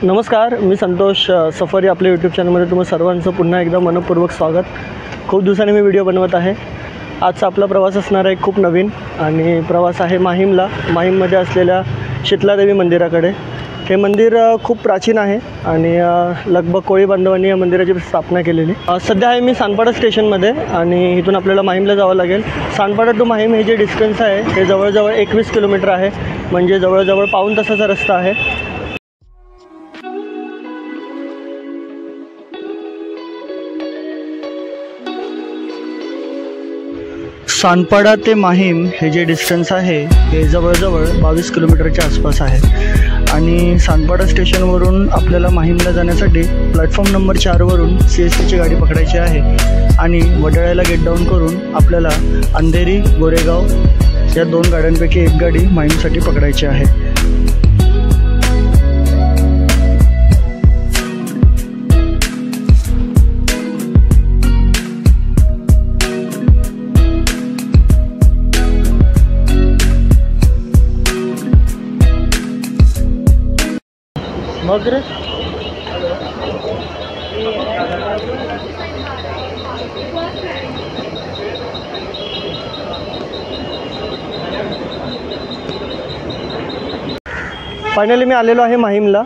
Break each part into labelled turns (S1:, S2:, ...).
S1: नमस्कार, मी संतोष सफारी आपल्या यूट्यूब चॅनलमध्ये तुम्हा सर्वांचं पुन्हा एकदा मनपूर्वक स्वागत। खूप दिवसांनी मी व्हिडिओ बनवत आहे। आजचा आपला प्रवास असणार आहे खूप नवीन आणि प्रवास आहे माहीममध्ये असलेल्या शीतलादेवी मंदिराकडे। हे मंदिर खूप प्राचीन आहे आणि लगभग कोळी बांधवांनी या मंदिराची स्थापना केलेली। सध्या आहे मी सानपाडा स्टेशनमध्ये आणि इथून आपल्याला माहीमला जावं लागेल। सानपाडा टू माहीम हे जे डिस्टन्स आहे ते जवळजवळ 21 किलोमीटर आहे, म्हणजे जवळजवळ पाऊण तासाचा रस्ता आहे। सानपाडा ते माहीम हे जे डिस्टन्स आहे ते जवळजवळ 22 किलोमीटरच्या आसपास आहे आणि सानपाडा स्टेशनवरून आपल्याला माहीमला जाण्यासाठी प्लॅटफॉर्म नंबर 4 वरून CSTची गाडी पकडायची आहे आणि वडाळ्याला गेट डाऊन करून आपल्याला अंधेरी गोरेगाव या 2 गाड्यांपैकी एक गाडी माहीमसाठी पकडायची आहे। मग रे फायनली मी आलेलो आहे माहीमला।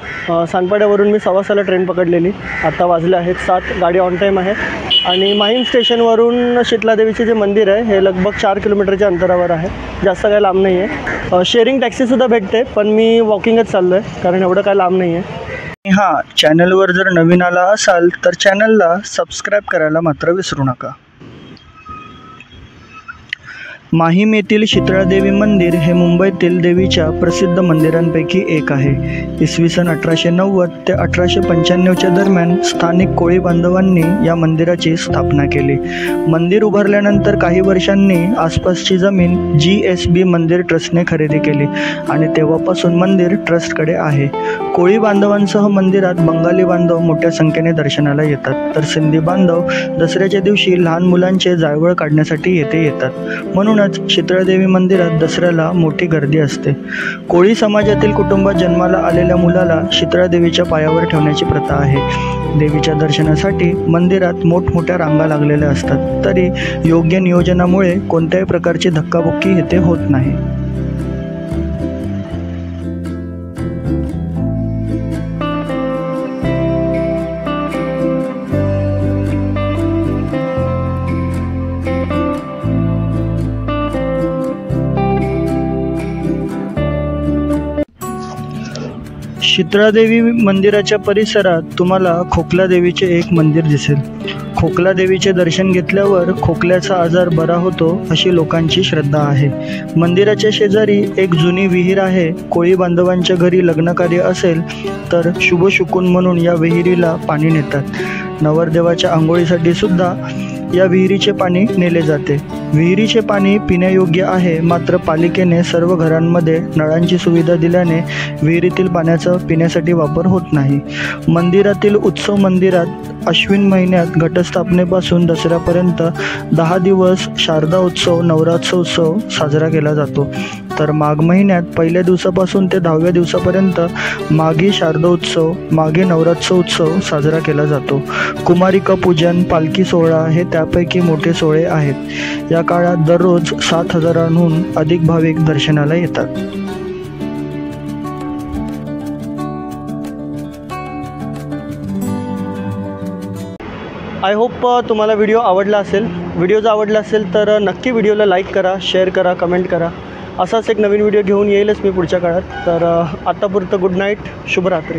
S1: सानपाड्यावरून मी 6:15ला ट्रेन पकडलेली। आता वाजले आहेत 7, गाडी ऑन टाईम आहे आणि माहीम स्टेशनवरून शीतलादेवीचे जे मंदिर आहे हे लगभग 4 किलोमीटरच्या अंतरावर आहे, जास्त काही लांब नाही आहे। शेअरिंग टॅक्सीसुद्धा भेटते, पण मी वॉकिंगच चाललो आहे कारण एवढं काय लांब नाही आहे। हां, चॅनलवर जर नवीन आला असाल तर चॅनलला सबस्क्राईब करायला मात्र विसरू नका। माहीम येथील शीतलादेवी मंदिर हे मुंबईतील देवीच्या प्रसिद्ध मंदिरांपैकी एक आहे। इसवी सन 1890 ते 1895च्या दरम्यान स्थानिक कोळी बांधवांनी या मंदिराची स्थापना केली। मंदिर उभारल्यानंतर काही वर्षांनी आसपासची जमीन GSB मंदिर ट्रस्टने खरेदी केली आणि तेव्हापासून मंदिर ट्रस्टकडे आहे। कोळी बांधवांसह मंदिरात बंगाली बांधव मोठ्या संख्येने दर्शनाला येतात, तर सिंधी बांधव दसऱ्याच्या दिवशी लहान मुलांचे जायवळ काढण्यासाठी येथे येतात। म्हणून शीतलादेवी मंदिरात दसऱ्याला मोठी गर्दी असते। कोळी समाजातील कुटुंबात जन्माला आलेल्या मुलाला शीतलादेवीच्या पायावर ठेवण्याची प्रथा आहे। देवीच्या दर्शनासाठी मंदिरात मोठमोठ्या रांगा लागलेल्या असतात, तरी योग्य नियोजनामुळे कोणत्याही प्रकारची धक्काबुक्की येथे होत नाही। शीतलादेवी मंदिराच्या परिसरात तुम्हाला खोकला देवीचे एक मंदिर दिसेल। खोकला देवीचे दर्शन घेतल्यावर खोकल्याचा आजार बरा होतो अशी लोकांची श्रद्धा आहे। मंदिराच्या शेजारी एक जुनी विहीर आहे। कोळी बांधवांच्या घरी लग्नकार्य असेल तर शुभ शुकून म्हणून या विहिरीला पाणी नेतात। नवरदेवाच्या आंघोळीसाठी सुद्धा या विहिरीचे पाणी नेले जाते। विहिरीचे पाणी पिण्यायोग्य आहे, मात्र पालिकेने सर्व घरांमध्ये नळांची सुविधा दिल्याने विहिरीतील पाण्याचा पिण्यासाठी वापर होत नाही। मंदिरातील उत्सव मंदिरात अश्विन महिन्यात घटस्थापनेपासून दसऱ्यापर्यंत 10 दिवस शारदा उत्सव नवरात्रोत्सव साजरा केला जातो, तर माघ महिन्यात पहिल्या दिवसापासून ते 10व्या दिवसापर्यंत माघी शारदोत्सव माघी नवरात्रोत्सव साजरा केला जातो। कुमारिका पूजन पालखी सोहळा हे त्यापैकी मोठे सोहळे आहेत। या काळात दररोज 7,000हून अधिक भाविक दर्शनाला येतात। आय होप तुम्हाला व्हिडिओ आवडला असेल। व्हिडिओ जर आवडला असेल तर नक्की व्हिडिओला लाईक करा, शेअर करा, कमेंट करा। असाच एक नवीन व्हिडिओ घेऊन येईलच मी पुढच्या काळात। तर आतापुरतं गुड नाईट, शुभरात्री।